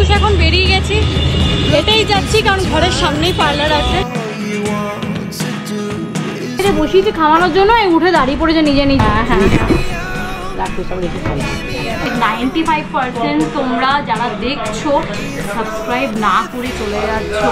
কুটুস এখন বেরিয়ে গেছি, হেঁটেই যাচ্ছি কারণ ঘরের সামনেই পার্লার আছে। বসিয়েছি খাওয়ানোর জন্য, উঠে দাঁড়িয়ে পড়েছে নিজে নিজে। হ্যাঁ 95% তোমরা যারা দেখছো সাবস্ক্রাইব না করে চলে যাচ্ছ।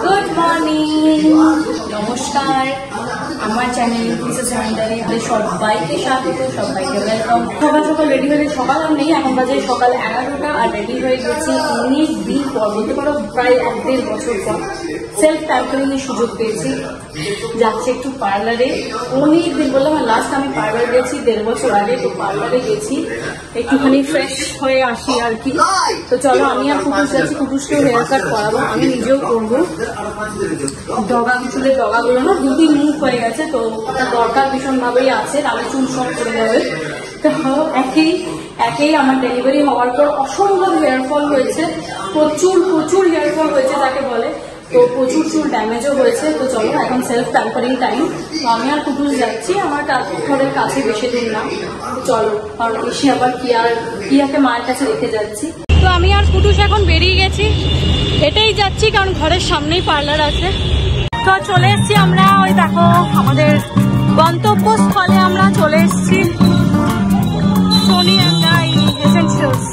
গুড মর্নিং, নমস্কার, আমার চ্যানেল সবাইকে স্বাগত, সবাইকে ওয়েলকাম। সকাল সকাল রেডি হয়ে, সকাল আর নেই, এখন বাজে সকাল 11টা আর রেডি হয়ে গেছি। অনেক দিন পর, বলতে পারো প্রায় 1.5 বছর পর সেলফ প্যাম্পারিংয়ের সুযোগ পেয়েছি। যাচ্ছি একটু পার্লারে। অনেক দিন, বললাম লাস্ট আমি পার্লার গেছি 1.5 বছর আগে, তো পার্লারে গেছি একটুখানি ফ্রেশ হয়ে আসি আর কি। তো চলো, আমি আর কুটুস যাচ্ছি, কুটুসকেও হেয়ার কাট করাবো, আমি নিজেও করবো। ডগা চুলের ডগাগুলো না 2-3 মুখ হয়ে গেছে, তো ওটা দরকার ভীষণ ভাবেই আছে, তাহলে চুল সব চলে যাবে। তো একেই আমার ডেলিভারি হওয়ার পর অসম্ভব হেয়ারফল হয়েছে, প্রচুর হেয়ারফল হয়েছে যাকে বলে, তো প্রচুর চুল ড্যামেজও হয়েছে। তো চলো, এখন সেলফ প্যাম্পারিং টাইম। তো আমি আর কুটুস যাচ্ছি, আমার ঘরের কাছে বেশি দূর না। তো চলো, কারণ এসে আবার কিয়াকে মায়ের কাছে রেখে যাচ্ছি। তো আমি আর কুটুস এখন বেরিয়ে গেছি, হেঁটেই যাচ্ছি কারণ ঘরের সামনেই পার্লার আছে। তো চলে এসছি আমরা, ওই দেখো আমাদের গন্তব্যস্থলে আমরা চলে এসছি, সোনি এসেন্সিয়ালস।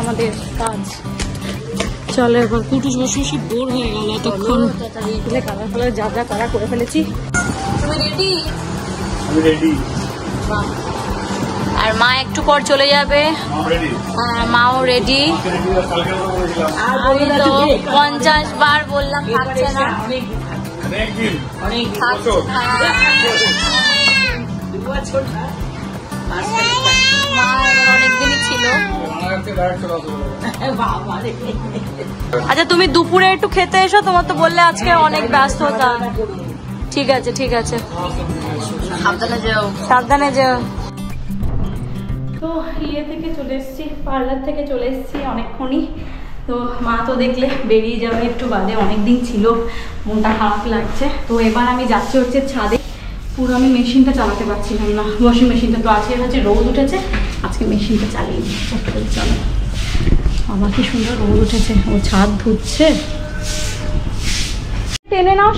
আমাদের কাজ চলে, এবার কুটুস বসে বসে বোর হয়ে গেল এতক্ষণ। কালার ফালার যা যা করা করে ফেলেছি। তুমি রেডি? আমি রেডি। আর মা একটু পর চলে যাবে। হ্যাঁ, মাও রেডি। আমি তো 50 বার বললাম, থাকছে না। অনেকদিনই ছিল। আচ্ছা, তুমি দুপুরে একটু খেতে এসো, তোমার তো বললে আজকে অনেক ব্যস্ততা। ঠিক আছে ঠিক আছে, সাবধানে যাও। তো ইয়ে থেকে চলে এসছি, পার্লার থেকে চলে এসছি অনেকক্ষণই। তো মা তো দেখলে বেরিয়ে যাবে একটু বাদে, অনেকদিন ছিল, মনটা খারাপ লাগছে। তো এবার আমি যাচ্ছি হচ্ছে ছাদে। পুরো আমি মেশিনটা চালাতে পারছিলাম না, ওয়াশিং মেশিনটা। তো আজকে হচ্ছে রোদ উঠেছে, আজকে মেশিনটা চালিয়ে দিই চট করে। চলো, আমার কি সুন্দর রোদ উঠেছে, ও ছাদ ধুচ্ছে। টেনে নাও,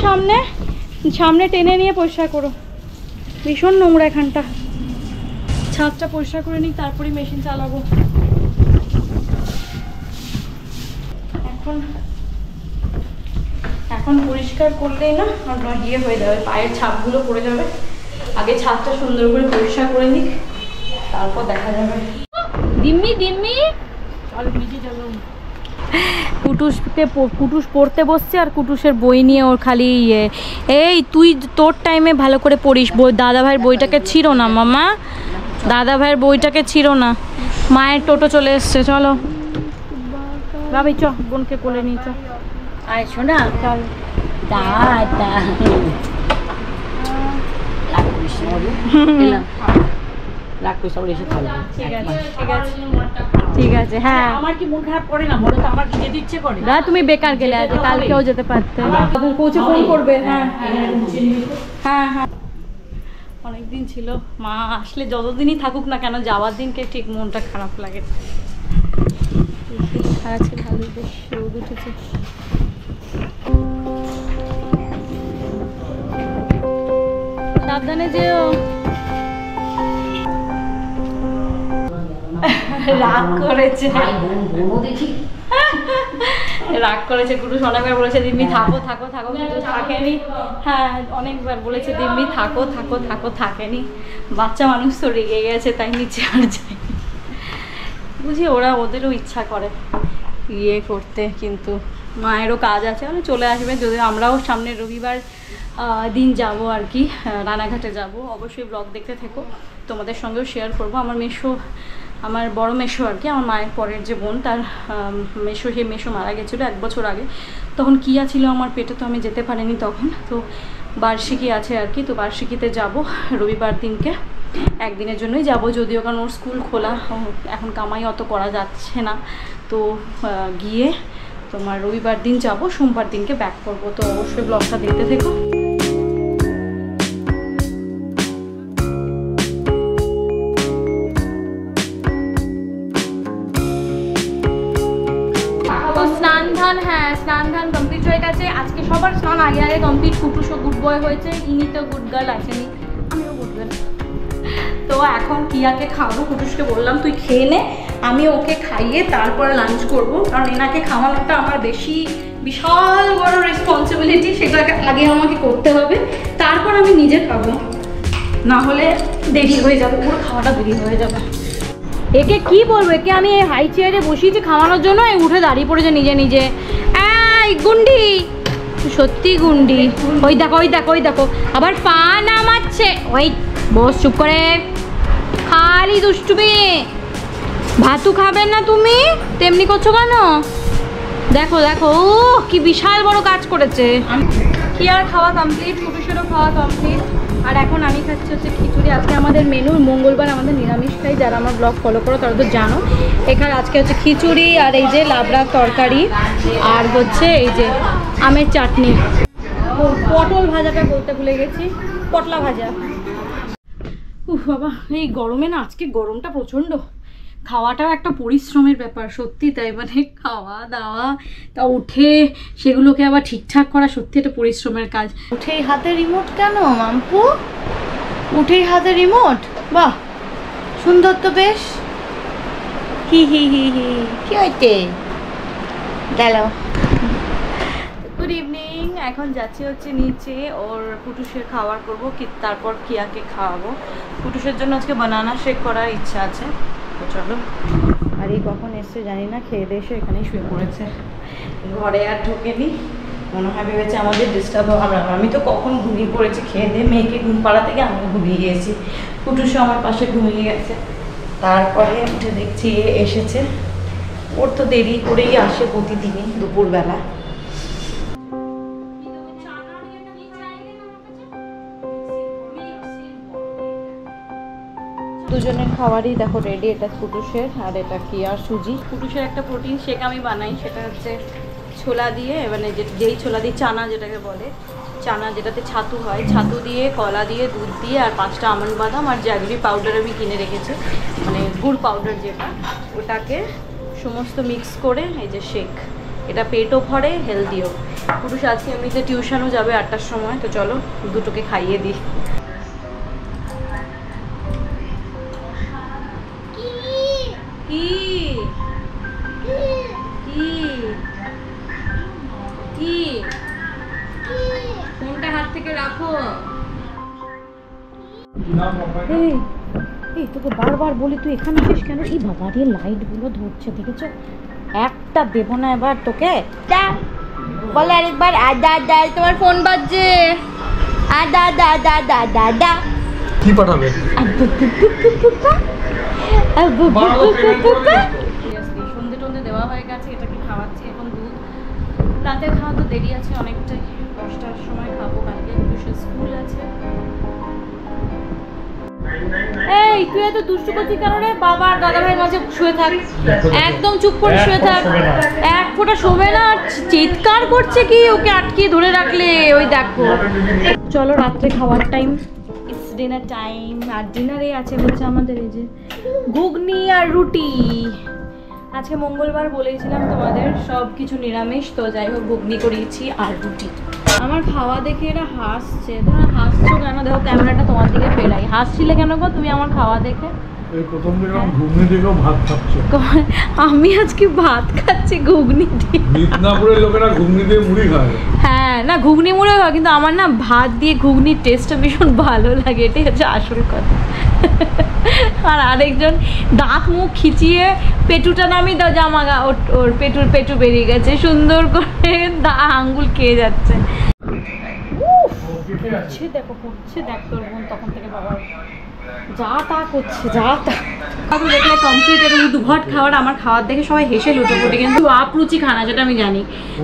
সামনে টেনে নিয়ে পরিষ্কার করো, ভীষণ নোংরা এখানটা। ছাদটা পরিষ্কার করে নিই, তারপরে মেশিন চালাবো। এখন পরিষ্কার করলেই না আপনার ইয়ে হয়ে যাবে, পায়ের ছাপগুলো পড়ে যাবে। আগে ছাদটা সুন্দর করে পরিষ্কার করে নিই, তারপর দেখা যাবে। দিম্মি চল ভিজে যাবো। কুটুস পড়তে বসছে, আর কুটুসের বই নিয়ে ওর খালি ইয়ে। এই তুই তোর টাইমে ভালো করে পড়িস, দাদা ভাইয়ের বইটাকে ছিঁড়ো না মামা, দাদা ভাইয়ের বইটাকে ছিঁড়ো না। মায়ের টোটো চলে এসছে, চলো ভাবি, চ বোনকে কোলে নিয়ে চ। আয় শোনা, চল। দাদা ঠিক আছে। হ্যাঁ, আমার কি মন খারাপ করে না বলো তো, আমার কি যেতে ইচ্ছে করে না। তুমি বেকার গেলে, আজ কালকেও যেতে পারতে, পৌঁছে ফোন করবে। হ্যাঁ হ্যাঁ হ্যাঁ, অনেকদিন ছিল। মা আসলে যতদিনই থাকুক না কেন, যাওয়ার দিনকে ঠিক মনটা খারাপ লাগে। আছে ভালো, বেশ রোদ উঠেছে। সাবধানে যেও। রাগ করেছে, রাগ করেছে কুটুস। অনেকবার বলেছে দিম্মি থাকো থাকো থাকো, কিন্তু থাকেনি। হ্যাঁ, অনেকবার বলেছে দিম্মি থাকো থাকো থাকো, থাকেনি। বাচ্চা মানুষ তো রেগে গেছে, তাই নিচে আর যায়নি। বুঝি ওরা ওদেরও ইচ্ছা করে ইয়ে করতে, কিন্তু মায়েরও কাজ আছে, মানে চলে আসবে। যদি আমরাও সামনের রবিবার দিন যাব আর কি, রানাঘাটে যাব। অবশ্যই ব্লগ দেখতে থেকো, তোমাদের সঙ্গেও শেয়ার করব। আমার মেশো, আমার বড় মেশো আর কি, আমার মায়ের পরের যে বোন, তার মেশো, সেই মেশো মারা গেছিলো 1 বছর আগে। তখন কিয়া ছিল আমার পেটে, তো আমি যেতে পারিনি তখন। তো বার্ষিকী আছে আর কি, তো বার্ষিকীতে যাব রবিবার দিনকে, একদিনের জন্যই যাব যদিও, কারণ ওর স্কুল খোলা, এখন কামাই অত করা যাচ্ছে না। তো গিয়ে তোমার রবিবার দিন যাব, সোমবার দিনকে ব্যাক করব। তো অবশ্যই ব্লগটা দেখতে থেকো। হ্যাঁ, স্নান ধান কমপ্লিট হয়ে গেছে। আজকে সবার স্নান আগে আগে কমপ্লিট। কুটুসও গুড বয় হয়েছে, ইনি তো গুড গার্ল আসেনি, আমিও গুড গার্ল। তো এখন কিয়াকে খাবো, কুটুসকে বললাম তুই খেয়ে নে, আমি ওকে খাইয়ে তারপরে লাঞ্চ করব, কারণ এনাকে খাওয়ানোটা আমার বেশি বিশাল বড় রেসপন্সিবিলিটি, সেটাকে আগে আমাকে করতে হবে, তারপর আমি নিজে খাবো, না হলে দেরি হয়ে যাবে, পুরো খাওয়াটা দেরি হয়ে যাবে। একে কি বলবো, একে আমি হাই চেয়ারে বসিয়েছি খাওয়ানোর জন্য, উঠে দাঁড়িয়ে পড়েছে নিজে নিজে। এই গুন্ডি, সত্যি গুন্ডি, ওই দেখো ওই দেখো ওই দেখো, আবার পা নামাচ্ছে। ওই বস, চুপ করে, খালি দুষ্টুমি। ভাতু খাবেন না তুমি, তেমনি করছো কেন? দেখো দেখো, ও কি বিশাল বড় কাজ করেছে। কি আর খাওয়া কমপ্লিট, কুটুসেরও খাওয়া কমপ্লিট, আর এখন আমি খাচ্ছি হচ্ছে খিচুড়ি। আজকে আমাদের মেনু, মঙ্গলবার আমাদের নিরামিষ খাই, যারা আমার ব্লগ ফলো করো তারা তো জানো। এখানে আজকে হচ্ছে খিচুড়ি, আর এই যে লাবড়ার তরকারি, আর হচ্ছে এই যে আমের চাটনি। পটল ভাজাটা বলতে ভুলে গেছি, পটলা ভাজা। উফ বাবা, এই গরমে না, আজকে গরমটা প্রচণ্ড। খাওয়াটাও একটা পরিশ্রমের ব্যাপার, সত্যি তাই, মানে খাওয়া দাওয়া তা উঠে সেগুলোকে আবার ঠিকঠাক করা সত্যি একটা পরিশ্রমের কাজ। উঠেই হাতে রিমোট কেন মাম্পু, উঠেই হাতে রিমোট, বাহ সুন্দর তো বেশ। হি হি হি হি, কি হইতে গেল। গুড ইভিনিং, এখন যাচ্ছি হচ্ছে নিচে, ওর কুটুসের খাবার করবো, তারপর কিয়াকে খাওয়াবো। কুটুসের জন্য আজকে বানানা শেক করার ইচ্ছা আছে, চলো। আর এই কখন এসছে জানি না, খেয়ে দিয়ে এসে এখানেই শুয়ে পড়েছে, ঘরে আর ঢুকেনি, মনে হয় ভেবেছে আমাদের ডিস্টার্ব হবে। আমি তো কখন ঘুমিয়ে পড়েছি, খেয়ে দিয়ে মেয়েকে ঘুম পাড়া থেকে আমি ঘুমিয়ে গিয়েছি, কুটুসও আমার পাশে ঘুমিয়ে গেছে। তারপরে উঠে দেখছি এসেছে, ওর তো দেরি করেই আসে প্রতিদিনই দুপুরবেলা। দুজনের খাবারই দেখো রেডি, এটা কুটুসের আর এটা কি আর সুজি। কুটুসের একটা প্রোটিন শেক আমি বানাই, সেটা হচ্ছে ছোলা দিয়ে, মানে যেই ছোলা দিয়ে চানা যেটাকে বলে, চানা যেটাতে ছাতু হয়, ছাতু দিয়ে, কলা দিয়ে, দুধ দিয়ে, আর 5টা আমন্ড বাদাম আর জ্যাগরি পাউডার আমি কিনে রেখেছি, মানে গুড় পাউডার যেটা, ওটাকে সমস্ত মিক্স করে এই যে শেক। এটা পেটও ভরে, হেলদিও। কুটুস আজকে এমনিতে টিউশনও যাবে 8টার সময়, তো চলো দুটোকে খাইয়ে দিই। ফোনটা হাত থেকে রাখো। এই তোকে বারবার বলি তুই এখানে আসিস কেন? এই বাবা রে, লাইট গুলো ধরছে দেখেছো, একটা দেবো না এবার তোকে। বলে আরেকবার, আদা আদা, তোমার ফোন বাজছে, আদা আদা আদা আদা আদা আদা। কি পাঠাবে? সন্ধে টন্ধে দেওয়া হয়ে গেছে, এটাকে খাওয়াচ্ছি এখন দুধ। রাতের খাওয়া তো দেরি আছে অনেকটাই, 10টার সময় খাবো, কালকে স্কুল আছে। এই তুই এত দুষ্টু করছিস কেন রে? বাবা আর দাদা ভাইয়ের মাঝে শুয়ে থাক, একদম চুপ করে শুয়ে থাক, এক ফোঁটা শোবে না, চিৎকার করছে কি, ওকে আটকিয়ে ধরে রাখলে। ওই দেখো, চলো রাত্রে খাওয়ার টাইম, ইটস ডিনার টাইম। আর ডিনারে আছে হচ্ছে আমাদের এই যে ঘুগনি আর রুটি। আজকে মঙ্গলবার বলেছিলাম তোমাদের, সব কিছু নিরামিষ, তো যাই হোক ঘুগনি করিয়েছি আর রুটি। আমার খাওয়া দেখে এরা হাসছে। তোমরা হাসছো কেন? দেখো ক্যামেরাটা তোমার দিকে ফেরাই। হাসছিলে কেন গো তুমি আমার খাওয়া দেখে? এই প্রথম দেখলাম ঘুগনি দিয়েও ভাত খাচ্ছে। আমি আজকে ভাত খাচ্ছি ঘুগনি দিয়ে। মিদনাপুরের লোকেরা ঘুগনি দিয়ে মুড়ি খায়। হ্যাঁ, না ঘুগনি মুড়ি খায়, কিন্তু আমার না ভাত দিয়ে ঘুগনির টেস্টটা ভীষণ ভালো লাগে, এটাই হচ্ছে আসল কথা। আর আরেকজন দাঁত মুখ খিচিয়ে পেটুটা নামিয়ে দাও, জামা ওর পেটু বেরিয়ে গেছে, সুন্দর করে আঙ্গুল খেয়ে যাচ্ছে। দেখো করছে, দেখ তোর বোন তখন থেকে বাবা যা তা করছে, যা তা দেখলে কমপ্লিট। এরকম দুঘট খাওয়ার, আমার খাওয়ার দেখে সবাই হেসে লুটোপুটি, কিন্তু আপরুচি খানা যেটা আমি জানি,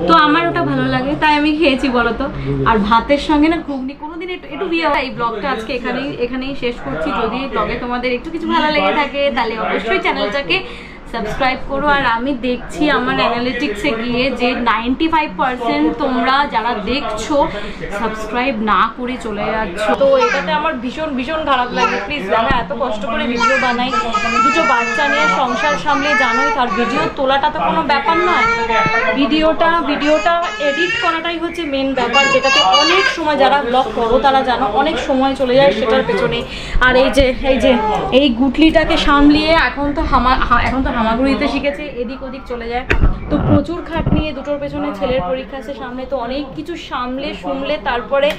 তো আমার ওটা ভালো লাগে তাই আমি খেয়েছি বলতো। আর ভাতের সঙ্গে না ঘুগনি কোনোদিন একটু বিয়ে হয়। এই ব্লগটা আজকে এখানেই শেষ করছি। যদি ব্লগে তোমাদের একটু কিছু ভালো লেগে থাকে তাহলে অবশ্যই চ্যানেলটাকে সাবস্ক্রাইব করো। আর আমি দেখছি আমার অ্যানালিটিক্সে গিয়ে যে 95% তোমরা যারা দেখছো সাবস্ক্রাইব না করে চলে যাচ্ছ, তো এটাতে আমার ভীষণ ভীষণ খারাপ লাগে। প্লিজ, যারা এত কষ্ট করে ভিডিও বানাই, দুটো বাচ্চা নিয়ে সংসার সামলে, জানোই তার ভিডিও তোলাটা তো কোনো ব্যাপার নয়, ভিডিওটা এডিট করাটাই হচ্ছে মেন ব্যাপার, যেটাতে অনেক সময়, যারা ব্লগ করো তারা জানো, অনেক সময় চলে যায় সেটার পেছনে। আর এই গুটলিটাকে সামলিয়ে এখন তো হামাগুড়িতে শিখেছে, এদিক ওদিক চলে যায়, তো প্রচুর খাটনি। দুটোর পেছনে ছেলের পরীক্ষা আছে সামনে, তো অনেক কিছু সামলে তারপরে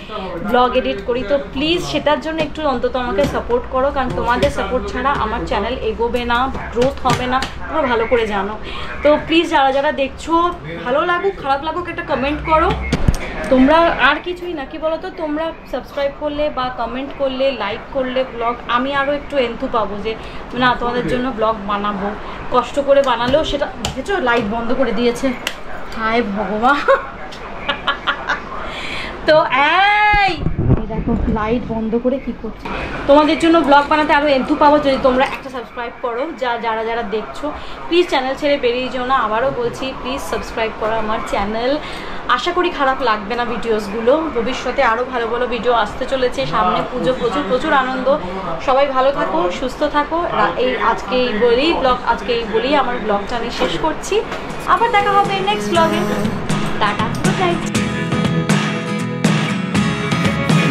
ব্লগ এডিট করি। তো প্লিজ সেটার জন্য একটু অন্তত আমাকে সাপোর্ট করো, কারণ তোমাদের সাপোর্ট ছাড়া আমার চ্যানেল এগোবে না, গ্রোথ হবে না, তোমরা ভালো করে জানো। তো প্লিজ যারা দেখছো, ভালো লাগুক খারাপ লাগুক একটা কমেন্ট করো। তোমরা আর কিছুই না, কি বলো তো, তোমরা সাবস্ক্রাইব করলে বা কমেন্ট করলে, লাইক করলে ব্লগ, আমি আরও একটু এন্থু পাবো যে না তোমাদের জন্য ব্লগ বানাবো। কষ্ট করে বানালেও সেটা, দেখেছো লাইট বন্ধ করে দিয়েছে, হায় ভগবান। তো এই দেখো লাইট বন্ধ করে কি করছে। তোমাদের জন্য ব্লগ বানাতে আরও এন্থু পাবো যদি তোমরা একটা সাবস্ক্রাইব করো। যারা দেখছো প্লিজ চ্যানেল ছেড়ে বেরিয়ে যেও না। আবারও বলছি, প্লিজ সাবস্ক্রাইব করো আমার চ্যানেল। আশা করি খারাপ লাগবে না ভিডিওসগুলো। ভবিষ্যতে আরও ভালো ভালো ভিডিও আসতে চলেছে, সামনে পুজো, প্রচুর আনন্দ। সবাই ভালো থাকো, সুস্থ থাকো। আজকে এই বলেই আমার ব্লগটা আমি শেষ করছি। আবার দেখা হবে নেক্সট ব্লগে। Tata, good night.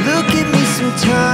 Look at me sometimes.